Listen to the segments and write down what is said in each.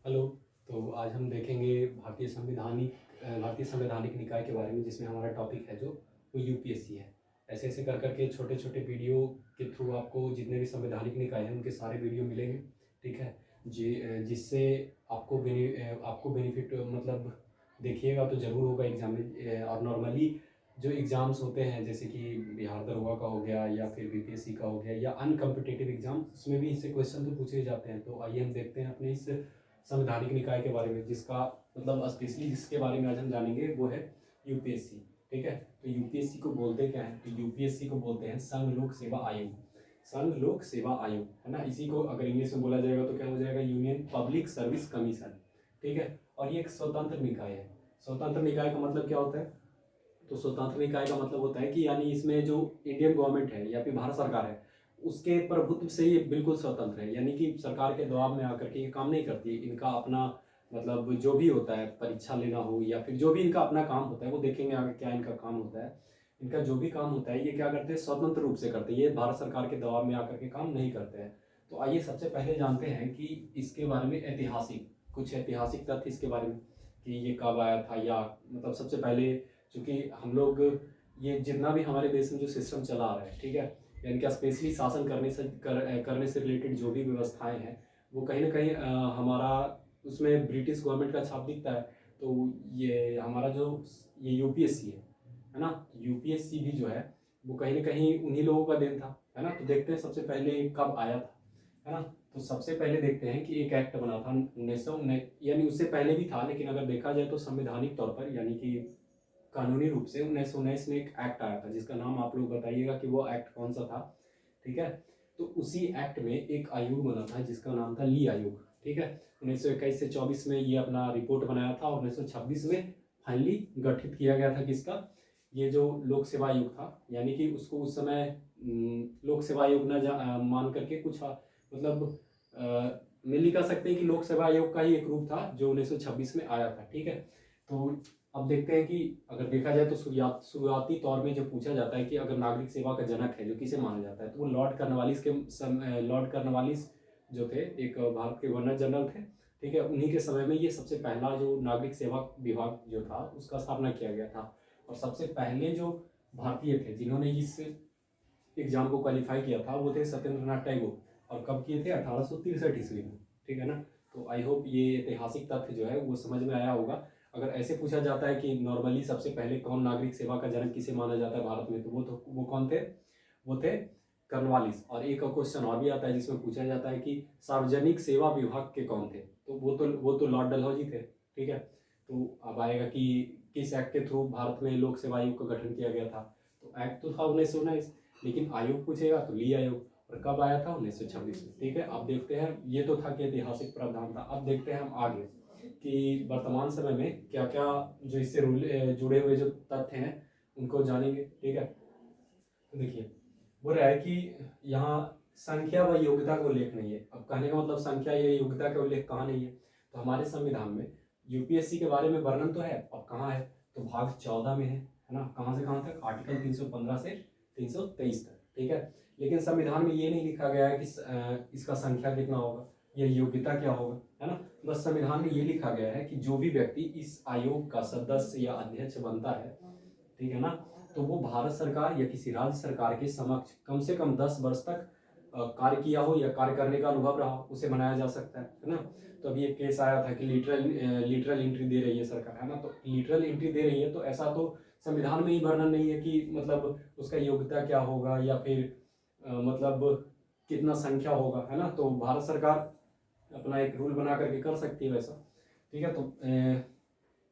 Hello. तो आज हम देखेंगे भारतीय संवैधानिक निकाय के बारे में, जिसमें हमारा टॉपिक है जो वो यूपीएससी है। ऐसे ऐसे कर करके छोटे छोटे वीडियो के थ्रू आपको जितने भी संवैधानिक निकाय हैं उनके सारे वीडियो मिलेंगे। ठीक है जिससे आपको बेनिफिट मतलब देखिएगा तो ज़रूर होगा एग्जाम में। और नॉर्मली जो एग्ज़ाम्स होते हैं जैसे कि बिहार दरोगा का हो गया या फिर बीपीएससी का हो गया या अनकम्पिटेटिव एग्ज़ाम, उसमें भी इससे क्वेश्चन तो पूछे जाते हैं। तो आइए हम देखते हैं अपने इस संवैधानिक निकाय के बारे में, जिसका मतलब स्पेशली जिसके बारे में आज हम जानेंगे वो है यूपीएससी। ठीक है, तो यूपीएससी को बोलते क्या है? तो यूपीएससी को बोलते हैं संघ लोक सेवा आयोग। संघ लोक सेवा आयोग है ना, इसी को अगर इंग्लिश में बोला जाएगा तो क्या हो जाएगा? Union public service commission. ठीक है, और ये एक स्वतंत्र निकाय है। स्वतंत्र निकाय का मतलब क्या होता है? तो स्वतंत्र निकाय का मतलब होता है कि यानी इसमें जो इंडियन गवर्नमेंट है या फिर भारत सरकार है उसके प्रभुत्व से ये बिल्कुल स्वतंत्र है, यानी कि सरकार के दबाव में आकर के ये काम नहीं करती है। इनका अपना मतलब जो भी होता है, परीक्षा लेना हो या फिर जो भी इनका अपना काम होता है, वो देखेंगे आगे क्या इनका काम होता है। इनका जो भी काम होता है ये क्या करते हैं? स्वतंत्र रूप से करते हैं, ये भारत सरकार के दबाव में आकर के काम नहीं करते हैं। तो आइए सबसे पहले जानते हैं कि इसके बारे में कुछ ऐतिहासिक तथ्य इसके बारे में कि ये कब आया था, या मतलब सबसे पहले चूँकि हम लोग ये जितना भी हमारे देश में जो सिस्टम चला आ रहा है, ठीक है, यानी कि स्पेशली शासन करने से रिलेटेड जो भी व्यवस्थाएं हैं वो कहीं ना कहीं हमारा उसमें ब्रिटिश गवर्नमेंट का छाप दिखता है। तो ये हमारा जो ये यूपीएससी है ना, यूपीएससी भी जो है वो कहीं ना कहीं उन्हीं लोगों का देन था, है ना। तो देखते हैं सबसे पहले कब आया था, है ना। तो सबसे पहले देखते हैं कि एक एक्ट बना था 1900, यानी उससे पहले भी था, लेकिन अगर देखा जाए तो संवैधानिक तौर पर यानी कि कानूनी रूप से 1919 में एक एक्ट आया था, जिसका नाम आप लोग बताइएगा कि वो एक्ट कौन सा था। ठीक है, तो उसी एक्ट में एक आयोग बना था जिसका नाम था ली आयोग। ठीक है, 1921 से 24 में ये अपना रिपोर्ट बनाया था और 1926 में फाइनली गठित किया गया था किसका? ये जो लोक सेवा आयोग था, यानी कि उसको उस समय लोक सेवा आयोग मान करके कुछ मतलब मेनली कह सकते हैं कि लोक सेवा आयोग का ही एक रूप था जो 1926 में आया था। ठीक है, तो अब देखते हैं कि अगर देखा जाए तो शुरुआती तौर में जो पूछा जाता है कि अगर नागरिक सेवा का जनक है जो किसे माना जाता है, तो वो लॉर्ड कर्नवालिस जो थे, एक भारत के गवर्नर जनरल थे। ठीक है, उन्हीं के समय में ये सबसे पहला जो नागरिक सेवा विभाग जो था उसका स्थापना किया गया था। और सबसे पहले जो भारतीय थे जिन्होंने इस एग्जाम को क्वालिफाई किया था वो थे सत्येंद्र नाथ टैगोर। और कब किए थे? 1863 ईस्वी में। ठीक है ना। तो आई होप ये ऐतिहासिक तथ्य जो है वो समझ में आया होगा। अगर ऐसे पूछा जाता है कि नॉर्मली सबसे पहले कौन नागरिक सेवा का जनक किसे माना जाता है भारत में, तो वो कौन थे? वो थे कर्नवालिस। और एक क्वेश्चन और भी आता है जिसमें पूछा जाता है कि सार्वजनिक सेवा विभाग के कौन थे, तो वो तो लॉर्ड डलहौजी थे। ठीक है, तो अब आएगा कि किस एक्ट के थ्रू भारत में लोक सेवा आयोग का गठन किया गया था। तो एक्ट तो था 1919, लेकिन आयोग पूछेगा तो ली आयोग। और कब आया था? 1926 में। ठीक है, अब देखते हैं, ये तो था कि ऐतिहासिक प्रावधान था। अब देखते हैं हम आगे कि वर्तमान समय में क्या क्या जो इससे जुड़े हुए जो तथ्य हैं उनको जानेंगे। ठीक है, तो देखिए वो रहा है कि यहाँ संख्या व योग्यता का उल्लेख नहीं है। अब कहने का मतलब संख्या या योग्यता का उल्लेख कहाँ नहीं है? तो हमारे संविधान में यूपीएससी के बारे में वर्णन तो है, अब कहाँ है? तो भाग 14 में है ना। कहाँ से कहाँ तक? आर्टिकल 315 से 323 तक। ठीक है, लेकिन संविधान में ये नहीं लिखा गया है कि इसका संख्या कितना होगा या योग्यता क्या होगा, है ना। बस संविधान में ये लिखा गया है कि जो भी व्यक्ति इस आयोग का सदस्य या अध्यक्ष बनता है, ठीक है ना, तो वो भारत सरकार या किसी राज्य सरकार के समक्ष कम से कम 10 वर्ष तक कार्य किया हो या कार्य करने का अनुभव रहा हो, उसे बनाया जा सकता है ना। तो अभी एक केस आया था कि लिटरल एंट्री दे रही है सरकार, है ना। तो लिटरल एंट्री दे रही है तो ऐसा तो संविधान में ही वर्णन नहीं है कि मतलब उसका योग्यता क्या होगा या फिर मतलब कितना संख्या होगा, है ना। तो भारत सरकार अपना एक रूल बना करके कर सकती है वैसा। ठीक है, तो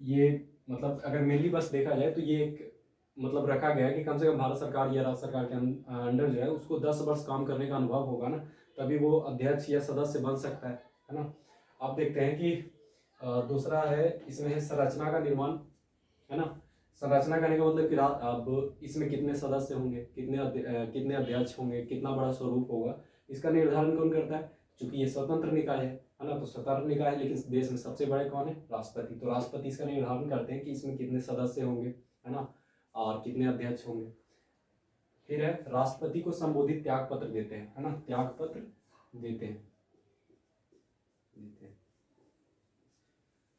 ये मतलब अगर मेनली बस देखा जाए तो ये एक मतलब रखा गया है कि कम से कम भारत सरकार या राज्य सरकार के अंडर जो है उसको 10 वर्ष काम करने का अनुभव होगा ना, तभी वो अध्यक्ष या सदस्य बन सकता है ना। आप देखते हैं कि दूसरा है, इसमें है संरचना का निर्माण, है ना। संरचना करने का मतलब कि अब इसमें कितने सदस्य होंगे, कितने अध्यक्ष होंगे, कितना बड़ा स्वरूप होगा, इसका निर्धारण कौन करता है? चूंकि ये स्वतंत्र निकाय है ना। तो स्वतंत्र निकाय है, लेकिन देश में सबसे बड़े कौन है? राष्ट्रपति। तो राष्ट्रपति इसका निर्धारण करते हैं कि इसमें कितने सदस्य होंगे, है ना, और कितने अध्यक्ष होंगे। फिर है राष्ट्रपति को संबोधित त्याग पत्र देते हैं, है ना, त्याग पत्र देते हैं।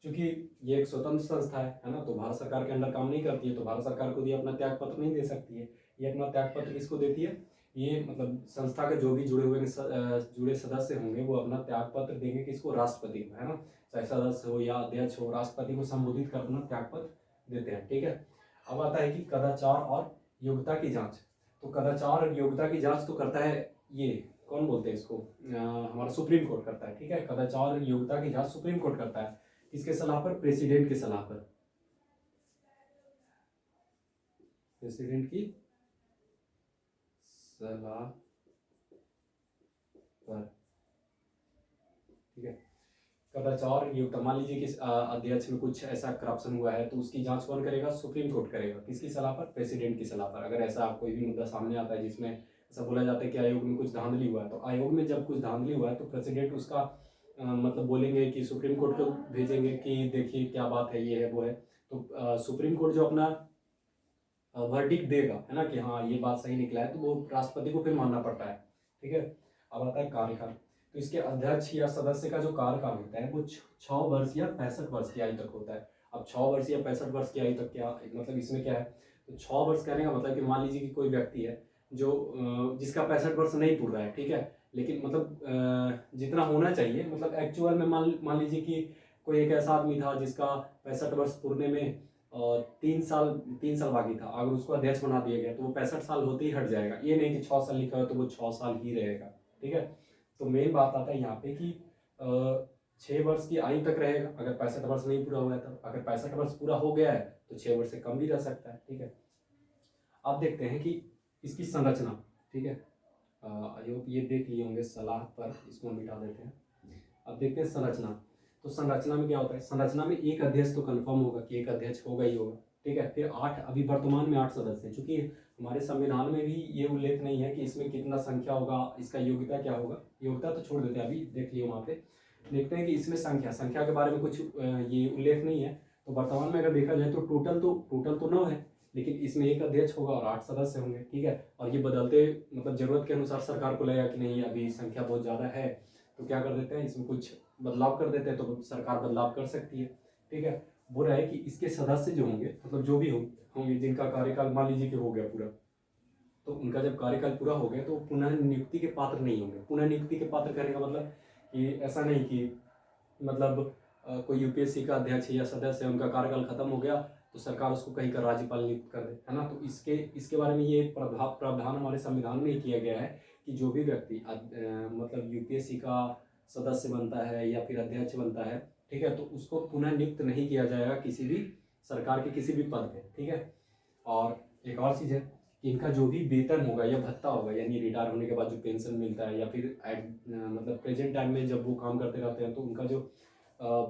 क्योंकि ये एक स्वतंत्र संस्था है ना, तो भारत सरकार के अंडर काम नहीं करती है, तो भारत सरकार को ये अपना त्याग पत्र नहीं दे सकती है। ये अपना त्याग पत्र किसको देती है? ये मतलब संस्था के जो भी जुड़े सदस्य होंगे वो अपना त्याग पत्र देंगे किसको? राष्ट्रपति को, है ना। चाहे सदस्य हो या अध्यक्ष हो, राष्ट्रपति को संबोधित कर अपना त्याग पत्र देते हैं, ठीक है। अब आता है कि कदाचार और योग्यता की जांच। तो कदाचार और योग्यता की जांच तो करता है ये, कौन बोलते हैं इसको, हमारा सुप्रीम कोर्ट करता है, ठीक है। कदाचार और योग्यता की जांच सुप्रीम कोर्ट करता है, किसके सलाह पर? प्रेसिडेंट की सलाह पर, प्रेसिडेंट की सलाह पर, ठीक है। कदाचार योग्यता, मान लीजिए कि अध्यक्ष में कुछ ऐसा करप्शन हुआ है तो उसकी जांच कौन करेगा? सुप्रीम कोर्ट करेगा, किसकी सलाह पर? प्रेसिडेंट की सलाह पर। अगर ऐसा कोई भी मुद्दा सामने आता है जिसमें ऐसा बोला जाता है कि आयोग में कुछ धांधली हुआ है, तो आयोग में जब कुछ धांधली हुआ है तो प्रेसिडेंट उसका मतलब बोलेंगे कि सुप्रीम कोर्ट को भेजेंगे कि देखिए क्या बात है, ये है वो है। तो सुप्रीम कोर्ट जो अपना वर्डिक्ट देगा, है ना, कि हाँ ये बात सही निकला है, तो वो राष्ट्रपति को फिर मानना पड़ता है, ठीक है। अब आता है कार्यकाल। तो इसके अध्यक्ष या सदस्य का जो कार्यकाल होता है वो 6 वर्ष या 65 वर्ष की आयु तक होता है। अब 6 वर्ष या 65 वर्ष की आयु तक क्या मतलब, इसमें क्या है? तो 6 वर्ष कहने का मतलब कि मान लीजिए कि कोई व्यक्ति है जो जिसका 65 वर्ष नहीं पूरा है, ठीक है, लेकिन मतलब जितना होना चाहिए, मतलब एक्चुअल में मान लीजिए कि कोई एक ऐसा आदमी था जिसका 65 वर्ष पूरने में 3 साल बाकी था, अगर उसको अध्यक्ष बना दिया गया तो वो 65 साल होते ही हट जाएगा। ये नहीं कि 6 साल लिखा है तो वो 6 साल ही रहेगा, ठीक है। तो मेन बात आता है यहाँ पे कि 6 वर्ष की आयु तक रहेगा अगर 65 वर्ष नहीं पूरा हुआ है तब। अगर 65 वर्ष पूरा हो गया है तो 6 वर्ष से कम भी रह सकता है, ठीक है। अब देखते हैं कि इसकी संरचना, ठीक है। आयोग ये देख लिए होंगे सलाह पर, इसको मिटा देते हैं। अब देखते हैं संरचना। तो संरचना में क्या होता है? संरचना में एक अध्यक्ष तो कंफर्म होगा कि एक अध्यक्ष होगा ही होगा, ठीक है। फिर 8, अभी वर्तमान में 8 सदस्य हैं, चूंकि हमारे संविधान में भी ये उल्लेख नहीं है कि इसमें कितना संख्या होगा, इसका योग्यता क्या होगा। योग्यता तो छोड़ देते हैं, अभी देख लिए वहाँ पे। देखते हैं कि इसमें संख्या के बारे में कुछ ये उल्लेख नहीं है। तो वर्तमान में अगर देखा जाए तो टोटल तो 9 है, लेकिन इसमें एक अध्यक्ष होगा और 8 सदस्य होंगे, ठीक है। और ये बदलते मतलब जरूरत के अनुसार सरकार को लगेगा कि नहीं अभी संख्या बहुत ज़्यादा है, तो क्या कर देते हैं, इसमें कुछ बदलाव कर देते हैं, तो सरकार बदलाव कर सकती है, ठीक है। वो रहा है कि इसके सदस्य जो होंगे, मतलब जो भी होंगे जिनका कार्यकाल मान लीजिए कि हो गया पूरा, तो उनका जब कार्यकाल पूरा हो गया तो पुनः नियुक्ति के पात्र नहीं होंगे। पुनः नियुक्ति के पात्र कहने का मतलब कि ऐसा नहीं कि मतलब कोई यूपीएससी का अध्यक्ष या सदस्य है, उनका कार्यकाल खत्म हो गया तो सरकार उसको कहीं का राज्यपाल नियुक्त कर दे, है ना। तो इसके बारे में ये प्रावधान हमारे संविधान में किया गया है कि जो भी व्यक्ति मतलब यूपीएससी का सदस्य बनता है या फिर अध्यक्ष बनता है, ठीक है, तो उसको पुनः नियुक्त नहीं किया जाएगा किसी भी सरकार के किसी भी पद पे, ठीक है। और एक और चीज़ है कि इनका जो भी वेतन होगा या भत्ता होगा, यानी रिटायर होने के बाद जो पेंशन मिलता है या फिर मतलब प्रेजेंट टाइम में जब वो काम करते रहते हैं तो उनका जो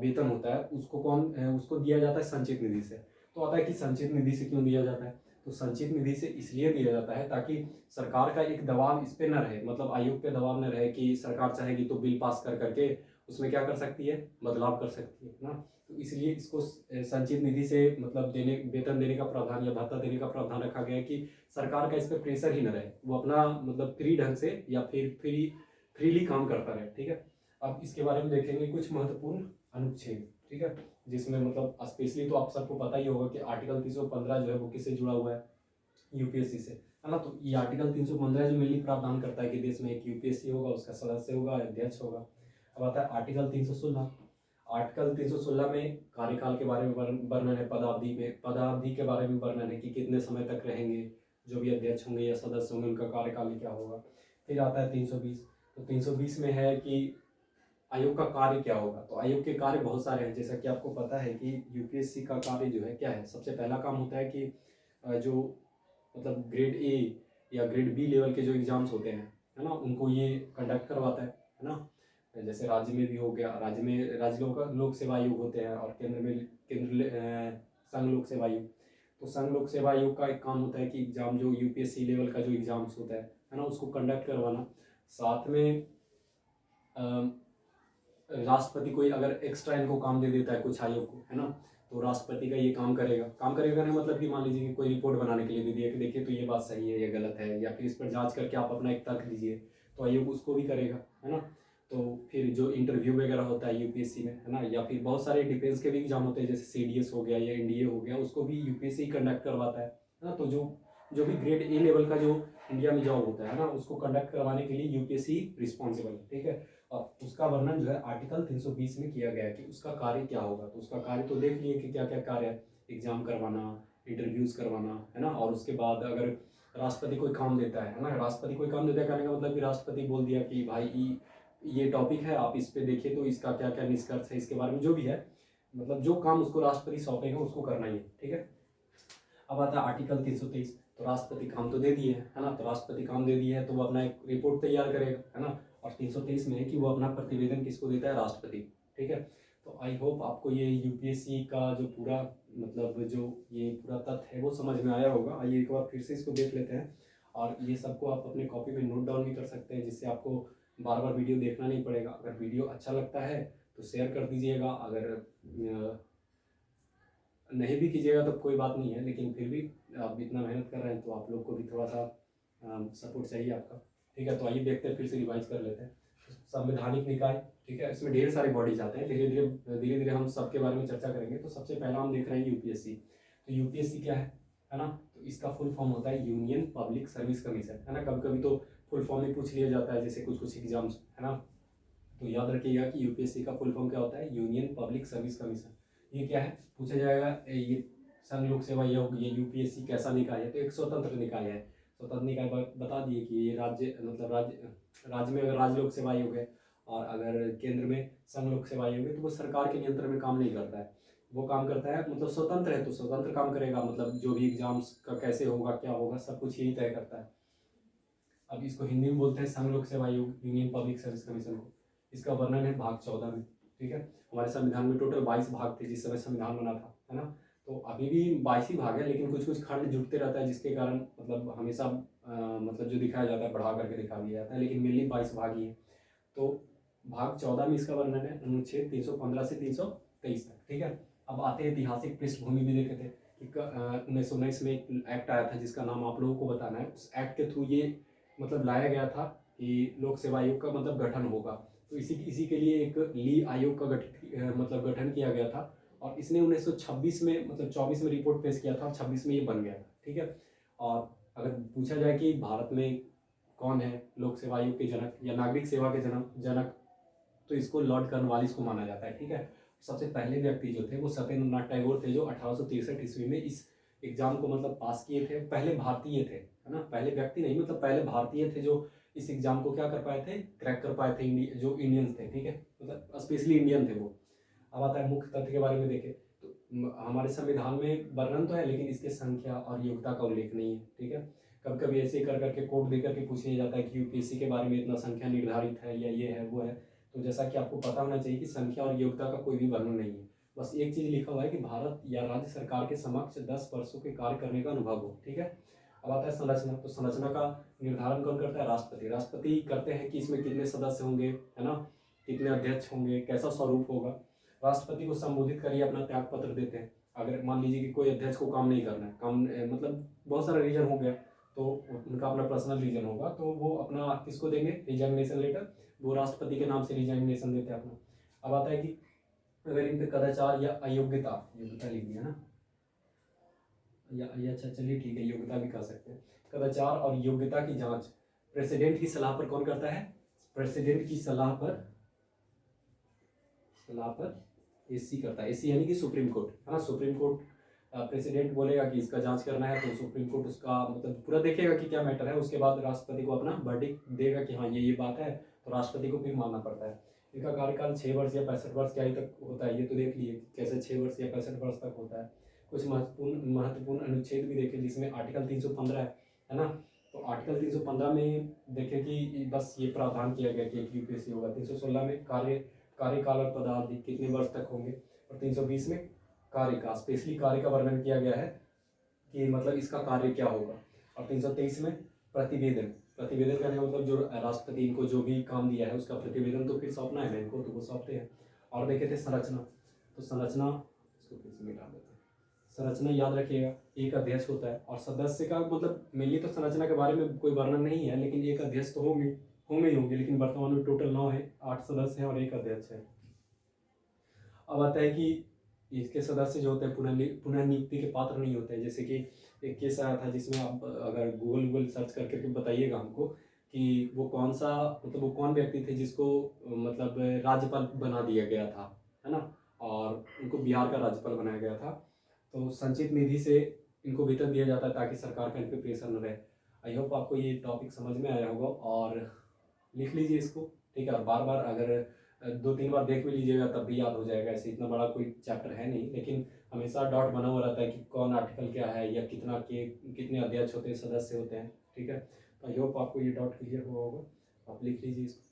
वेतन होता है उसको दिया जाता है संचित निधि से। तो आता है कि संचित निधि से क्यों दिया जाता है? तो संचित निधि से इसलिए दिया जाता है ताकि सरकार का एक दबाव इस पे न रहे, मतलब आयोग पे दबाव न रहे कि सरकार चाहेगी तो बिल पास कर करके उसमें क्या कर सकती है, बदलाव कर सकती है ना। तो इसलिए इसको संचित निधि से मतलब वेतन देने का प्रावधान या भत्ता देने का प्रावधान रखा गया है कि सरकार का इस पर प्रेशर ही न रहे, वो अपना मतलब फ्री ढंग से या फिर फ्रीली काम करता रहे, ठीक है। अब इसके बारे में देखेंगे कुछ महत्वपूर्ण अनुच्छेद, ठीक है, जिसमें मतलब स्पेशली तो आप सबको पता ही होगा कि आर्टिकल 315 जो है वो किससे जुड़ा हुआ है, यूपीएससी से, है ना। तो ये आर्टिकल 315 जो मेनली प्रावधान करता है कि देश में एक यूपीएससी होगा, उसका सदस्य होगा, अध्यक्ष होगा। अब आता है आर्टिकल 316। आर्टिकल 316 में कार्यकाल के बारे में वर्णन है, पदावधि के बारे में वर्णन है कि कितने समय तक रहेंगे जो भी अध्यक्ष होंगे या सदस्य होंगे, उनका कार्यकाल क्या होगा। फिर आता है 320। तो 320 में है कि आयोग का कार्य क्या होगा। तो आयोग के कार्य बहुत सारे हैं, जैसा कि आपको पता है कि यूपीएससी का कार्य जो है क्या है। सबसे पहला काम होता है कि जो मतलब ग्रेड ए या ग्रेड बी लेवल के जो एग्जाम्स होते हैं, है ना, उनको ये कंडक्ट करवाता है ना। जैसे राज्य में भी हो गया, राज्य में लोक सेवा आयोग होते हैं और संघ लोक सेवा आयोग। तो संघ लोक सेवा आयोग का एक काम होता है कि एग्जाम जो यूपीएससी लेवल का जो एग्जाम्स होता है ना, उसको कंडक्ट करवाना। साथ में राष्ट्रपति कोई अगर एक्स्ट्रा इनको काम दे देता है कुछ आयोग को, है ना, तो राष्ट्रपति का ये काम करेगा ना, मतलब कि मान लीजिए कि कोई रिपोर्ट बनाने के लिए दे दिया कि देखिए तो ये बात सही है या गलत है, या फिर इस पर जांच करके आप अपना एक तर्क दीजिए, तो आयोग उसको भी करेगा, है ना। तो फिर जो इंटरव्यू वगैरह होता है यूपीएससी में, है ना, या फिर बहुत सारे डिफेंस के भी एग्जाम होते हैं, जैसे सीडीएस हो गया या एनडीए हो गया, उसको भी यूपीएससी कंडक्ट करवाता है ना। तो जो जो भी ग्रेड ए लेवल का जो इंडिया में जॉब होता है ना, उसको कंडक्ट करवाने के लिए यूपीएससी रिस्पॉन्सिबल है, ठीक है। और उसका वर्णन जो है आर्टिकल 320 में किया गया है कि उसका कार्य क्या होगा। तो उसका कार्य तो देख लिए कि क्या क्या कार्य है, एग्जाम करवाना, इंटरव्यूज़ करवाना, है ना। और उसके बाद अगर राष्ट्रपति कोई काम देता है ना, राष्ट्रपति कोई काम देता है कहने का मतलब कि राष्ट्रपति बोल दिया कि भाई ये टॉपिक है, आप इस पे देखिए तो इसका क्या क्या निष्कर्ष है, इसके बारे में जो भी है, मतलब जो काम उसको राष्ट्रपति सौंपेगा उसको करना ही है, ठीक है। अब आता है आर्टिकल 323। तो राष्ट्रपति काम तो दे दिए है ना, तो राष्ट्रपति काम दे दिए है तो वो अपना एक रिपोर्ट तैयार करेगा, है ना। और 323 में है कि वो अपना प्रतिवेदन किसको देता है, राष्ट्रपति, ठीक है। तो आई होप आपको ये यूपीएससी का जो पूरा मतलब जो ये पूरा तथ्य है वो समझ में आया होगा। आइए एक बार फिर से इसको देख लेते हैं, और ये सबको आप अपने कॉपी में नोट डाउन भी कर सकते हैं, जिससे आपको बार बार वीडियो देखना नहीं पड़ेगा। अगर वीडियो अच्छा लगता है तो शेयर कर दीजिएगा, अगर नहीं भी कीजिएगा तो कोई बात नहीं है, लेकिन फिर भी आप इतना मेहनत कर रहे हैं तो आप लोग को भी थोड़ा सा सपोर्ट चाहिए आपका, ठीक है। तो आइए देखते हैं, फिर से रिवाइज कर लेते हैं। संवैधानिक निकाय, ठीक है, इसमें ढेर सारे बॉडीज आते हैं, धीरे धीरे हम सबके बारे में चर्चा करेंगे। तो सबसे पहला हम देख रहे हैं यूपीएससी। तो यूपीएससी क्या है ना। तो इसका फुल फॉर्म होता है यूनियन पब्लिक सर्विस कमीशन, है ना। कभी कभी तो फुल फॉर्म ही पूछ लिया जाता है, जैसे कुछ कुछ एग्जाम्स, है ना। तो याद रखिएगा कि यूपीएससी का फुल फॉर्म क्या होता है, यूनियन पब्लिक सर्विस कमीशन। ये क्या है पूछा जाएगा, ये संघ लोक सेवा आयोग, ये यूपीएससी कैसा निकाय है, तो एक स्वतंत्र निकाय है। स्वतंत्र निकाय बता दिए कि ये राज्य मतलब राज्य में अगर राज्य लोक सेवा आयोग है, और अगर केंद्र में संघ लोक सेवा आयोग है, तो वो सरकार के नियंत्रण में काम नहीं करता है, वो काम करता है मतलब स्वतंत्र है, तो स्वतंत्र काम करेगा, मतलब जो भी एग्जाम्स का कैसे होगा क्या होगा सब कुछ यही तय करता है। अब इसको हिंदी में बोलते हैं संघ लोक सेवा आयोग, यूनियन पब्लिक सर्विस कमीशन को। इसका वर्णन है भाग 14 में, ठीक है। हमारे संविधान में टोटल 22 भाग थे जिस समय संविधान बना था, है ना। तो अभी भी 22 ही भाग है, लेकिन कुछ कुछ खंड जुड़ते रहता है, जिसके कारण मतलब हमेशा मतलब जो दिखाया जाता है बढ़ा करके दिखा दिया जाता है, लेकिन मेनली 22 भाग ही है। तो भाग 14 में इसका वर्णन है अनुच्छेद 315 से 323 तक, ठीक है। अब आते हैं ऐतिहासिक पृष्ठभूमि भी देखे थे कि 1919 में एक एक्ट आया था जिसका नाम आप लोगों को बताना है। उस एक्ट के थ्रू ये मतलब लाया गया था कि लोक सेवा आयोग का मतलब गठन होगा। तो इसी के लिए एक ली आयोग का मतलब गठन किया गया था, और इसने 1926 में मतलब 24 में रिपोर्ट पेश किया था, और 26 में ये बन गया था, ठीक है। और अगर पूछा जाए कि भारत में कौन है लोक सेवा आयोग के जनक या नागरिक सेवा के जनक, तो इसको लॉर्ड कॉर्नवालिस को माना जाता है, ठीक है। सबसे पहले व्यक्ति जो थे वो सत्येंद्रनाथ टैगोर थे, जो 1863 ईस्वी में इस एग्जाम को मतलब पास किए थे। पहले भारतीय थे, है ना, पहले व्यक्ति नहीं, मतलब पहले भारतीय थे जो इस एग्जाम को क्या कर पाए थे, क्रैक कर पाए थे, जो इंडियंस थे, ठीक है, मतलब स्पेशली इंडियन थे वो। अब आता है मुख्य तथ्य के बारे में देखें तो हमारे संविधान में वर्णन तो है, लेकिन इसके संख्या और योग्यता का उल्लेख नहीं है, ठीक है। कभी कभी ऐसे कर करके कोड दे करके पूछ लिया जाता है कि यूपीएससी के बारे में इतना संख्या निर्धारित है या ये है वो है। तो जैसा कि आपको पता होना चाहिए कि संख्या और योग्यता का कोई भी वर्णन नहीं है, बस एक चीज़ लिखा हुआ है कि भारत या राज्य सरकार के समक्ष 10 वर्षों के कार्य करने का अनुभव हो, ठीक है। अब आता है संरचना। तो संरचना का निर्धारण कौन करता है, राष्ट्रपति। राष्ट्रपति करते हैं कि इसमें कितने सदस्य होंगे, है ना, कितने अध्यक्ष होंगे, कैसा स्वरूप होगा। राष्ट्रपति को संबोधित करिए अपना त्याग पत्र देते हैं। अगर मान लीजिए कि कोई अध्यक्ष को काम नहीं करना है, काम मतलब बहुत सारा रीजन हो गया, तो उनका अपना पर्सनल रीजन होगा, तो वो अपना किसको देंगे, रिजाइनेशन लेटर, वो राष्ट्रपति के नाम से रिजाइनेशन देते हैं अपना। अब आता है कि अगर इन पे कदाचार या अयोग्यता, योग्यता लिख दिया ना, या अच्छा चलिए ठीक है, योग्यता भी कह सकते हैं। कदाचार और योग्यता की जांच प्रेसिडेंट की सलाह पर कौन करता है, प्रेसिडेंट की सलाह पर एसी करता है। एसी यानी कि सुप्रीम कोर्ट, है ना। सुप्रीम कोर्ट प्रेसिडेंट बोलेगा कि इसका जांच करना है, तो सुप्रीम कोर्ट उसका मतलब पूरा देखेगा कि क्या मैटर है, उसके बाद राष्ट्रपति को अपना वर्डिक्ट देगा कि हाँ ये बात है, तो राष्ट्रपति को फिर मानना पड़ता है। इनका कार्यकाल 6 वर्ष या 65 वर्ष क्या ही तक होता है, ये तो देख लिए कैसे 6 वर्ष या 65 वर्ष तक होता है। कुछ महत्वपूर्ण अनुच्छेद भी देखे, जिसमें आर्टिकल 315 है ना। तो आर्टिकल 315 में देखें कि बस ये प्रावधान किया गया कि एक यूपीएससी होगा। 316 में कार्यकाल और पदावधि कितने वर्ष तक होंगे, और 320 में कार्य का स्पेशली कार्य का वर्णन किया गया है कि मतलब इसका कार्य क्या होगा। और 323 में प्रतिवेदन करने का मतलब जो राष्ट्रपति इनको जो भी काम दिया है उसका प्रतिवेदन तो फिर सौंपना है ना इनको, तो वो सौंपते हैं। और देखे थे संरचना। तो संरचना इसको फिर से मिटा देते हैं। संरचना याद रखिएगा, एक अध्यक्ष होता है और सदस्य का मतलब मेनली तो संरचना के बारे में कोई वर्णन नहीं है, लेकिन एक अध्यक्ष तो होंगे, होंगे ही होंगे, लेकिन वर्तमान में टोटल 9 है, 8 सदस्य हैं और 1 अध्यक्ष है। अब आता है कि इसके सदस्य जो होते हैं पुनः नियुक्ति के पात्र नहीं होते हैं। जैसे कि एक केस आया था जिसमें आप अगर गूगल सर्च करके के बताइएगा हमको कि वो कौन सा, मतलब वो कौन व्यक्ति थे जिसको मतलब राज्यपाल बना दिया गया था, है ना, और उनको बिहार का राज्यपाल बनाया गया था। तो संचित निधि से इनको वेतन दिया जाता है ताकि सरकार का इन पर प्रेशर न रहे। आई होप आपको ये टॉपिक समझ में आया होगा और लिख लीजिए इसको, ठीक है। और बार बार अगर 2-3 बार देख भी लीजिएगा तब भी याद हो जाएगा। ऐसे इतना बड़ा कोई चैप्टर है नहीं, लेकिन हमेशा डॉट बना हुआ रहता है कि कौन आर्टिकल क्या है या कितने अध्यक्ष होते हैं, सदस्य होते हैं, ठीक है। तो आई होप आपको ये डॉट क्लियर हुआ होगा, आप लिख लीजिए इसको।